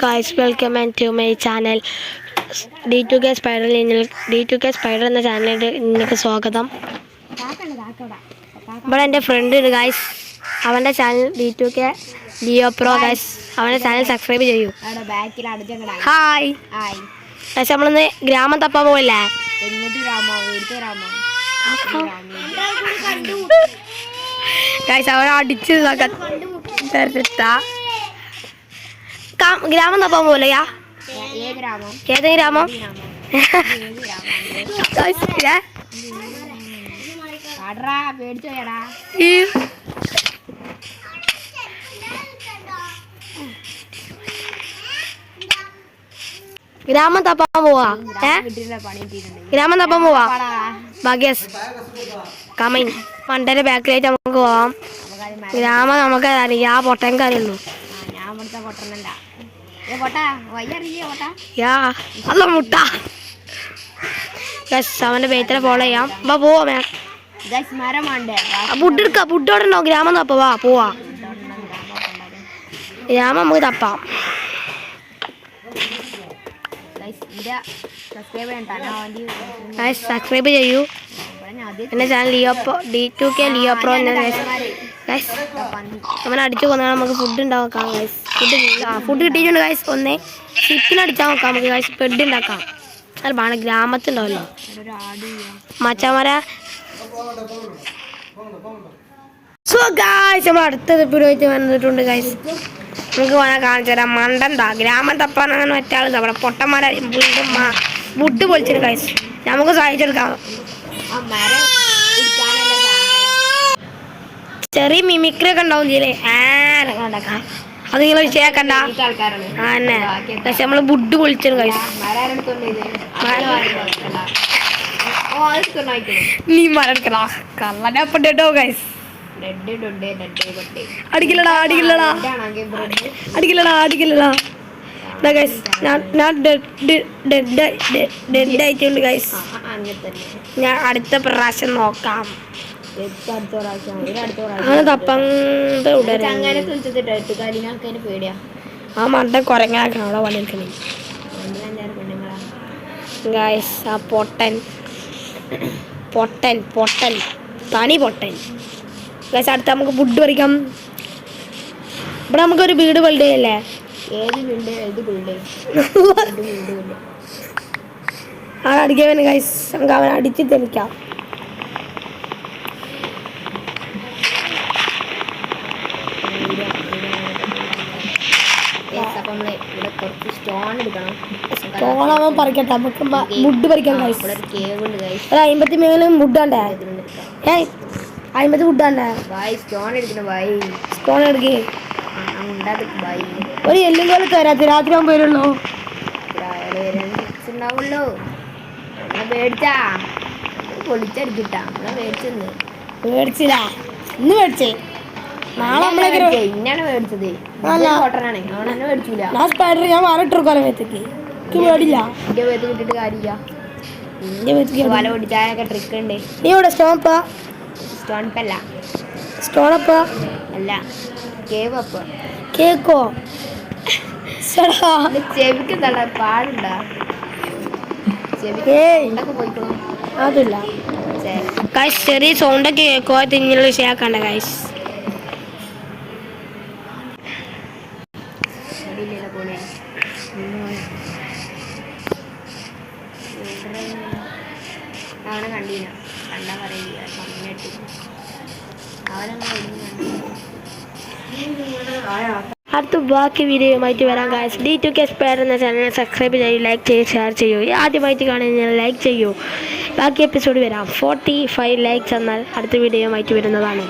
Guys, welcome to my channel D2K Spider. D2K Spider എന്ന ചാനലിലേക്ക് നിങ്ങൾക്ക് സ്വാഗതം. ഇവിടെ എൻ്റെ ഫ്രണ്ട് ഉണ്ട് ഗൈസ്. അവൻ്റെ channel D2K Leo Pro guys. അവൻ്റെ ചാനൽ സബ്സ്ക്രൈബ് ചെയ്യൂ. ഹായ് ഗൈസ്, നമ്മളിന്ന് ഗ്രാമം തപ്പാൻ പോവില്ലേ? ഗൈസ് അവനെ അടിച്ച് ഗ്രാമം തപ്പാൻ പോലെയാ? ഏത് ഗ്രാമം? ഗ്രാമം തപ്പാൻ പോവാ? ഗ്രാമം തപ്പാൻ പോവാ? ഭാഗ്യസ് കമ്മിങ് പണ്ടേ ബാക്കിലായിട്ട് നമുക്ക് പോവാം. ഗ്രാമം നമുക്ക് അറിയാം, ആ പൊട്ടൻ കാര്യമുള്ളൂ. മുട്ട അവന്റെ പേത്തിനെ ഫോളോ ചെയ്യാം. പോവാ ഫുഡ് എടുക്കാം. ഫുഡ് അവിടെ ഉണ്ടോ? ഗ്രാമം തപ്പവാ, പോവാ. ഗ്രാമം നമുക്ക് തപ്പാം. സബ്സ്ക്രൈബ് ചെയ്യൂ എൻ്റെ ചാനൽ D2K Leo Pro എന്ന ഗൈസ്. അവനെ അടിച്ചു കൊന്നാൽ നമുക്ക് ഫുഡ് ഉണ്ടാക്കാം ഗൈസ്. ഫുഡ് കിട്ടിയിട്ടുണ്ട് ഗൈസ്. ഒന്നേ ചിക്കൻ അടിച്ചാൽ നോക്കാം നമുക്ക് ഗൈസ്. ബെഡ് ഉണ്ടാക്കാം. ചിലപ്പോൾ ഗ്രാമത്തിലുണ്ടാവല്ലോ മച്ചമര. സോ ഗൈസ്, നമ്മൾ അടുത്ത പുരോഹിച്ച് വന്നിട്ടുണ്ട് ഗൈസ്. നമുക്ക് വേണേൽ കാണിച്ചു തരാം. മണ്ടന്താ ഗ്രാമം തപ്പാൻ അങ്ങനെ മറ്റാൾ അവിടെ പൊട്ടന്മാരെ വുഡ് പൊളിച്ചിട്ട് ഗൈസ് നമുക്ക് സഹായിച്ചെടുക്കാം. ചെറിയ മിമിക്രി ഒക്കെ ഉണ്ടാവും ചെയ്യലേ. ഉണ്ടാക്കാം. അത് നിങ്ങൾ വിഷയാക്കണ്ട. ആന്നെ പക്ഷെ നമ്മള് വുഡ് പൊളിച്ചിട്ട് ഗൈസ്. നീ മരക്കടാ കള്ളനപ്പെട്ടോ ഗൈസ്. അടിക്കില്ലടാ അടിക്കില്ലടാ അടിക്കില്ലടാ അടിക്കില്ലടാ. ഞാൻ ഡെഡ് ആയിട്ടുണ്ട് ഗൈസ്. ഞാൻ അടുത്ത പ്രാവശ്യം നോക്കാം. ആ മണ്ട കൊരങ്ങാക്കണം അവിടെ പണിയെടുക്കണേ ഗൈസ്. ആ പൊട്ടൻ പൊട്ടൻ പൊട്ടൻ തനി പൊട്ടൻ ഗൈസ്. അടുത്ത നമുക്ക് ഫുഡ് പറിക്കാം. ഇവിടെ നമുക്കൊരു വീട് ബിൽഡ് ചെയ്യല്ലേ? അടിക്കാൻ ഗൈസ്. നമുക്ക് അവൻ അടിച്ച് തെളിക്കാം. സ്റ്റോൺ അവൻ പറിക്കട്ടെ. നമുക്ക് വുഡ് പറിക്കാം ഗൈസ്. ഒരു 50 മേലും വുഡ് വേണ്ടേ? 50 വുഡ് വേണ്ടേ? സ്റ്റോൺ എടുക്കേ. ഒരു എല്ലും പോലെ തരാത്ത രാത്രി ആകുമ്പോൾ വരുള്ളൂ. മേടിച്ചില്ല ഇന്ന് മേടിച്ചേ. നാളെ ഞാൻ സ്പൈഡർ ഞാൻ മാറിട്ടിരിക്കാലോ മേത്തേക്ക്. എനിക്ക് പേടില്ല. നീ ഇവിടെ സ്റ്റോണപ്പാ? സ്റ്റോണപ്പല്ല സ്റ്റോണപ്പാ അല്ല കേവപ്പ. കേക്കോ? ചെവിക്ക് പാടുണ്ടോ? അതില്ല ഗൈസ്. ചെറിയ സൗണ്ടൊക്കെ കേക്കോ? തിങ്ങുള്ള വിഷയാക്കണ്ട ഗൈസ്. അവനെ കണ്ടീന കണ്ടാ പറയില്ല. അടുത്ത ബാക്കി വീഡിയോയുമായിട്ട് വരാം ഗൈസ്. D2K Spider എന്ന ചാനൽ സബ്സ്ക്രൈബ് ചെയ്യൂ, ലൈക്ക് ചെയ്യൂ, ഷെയർ ചെയ്യൂ. ആദ്യമായിട്ട് കാണുന്ന ലൈക്ക് ചെയ്യൂ. ബാക്കി എപ്പിസോഡ് വരാം. 45 ലൈക്സ് എന്നാൽ അടുത്ത വീഡിയോയുമായിട്ട് വരുന്നതാണ്.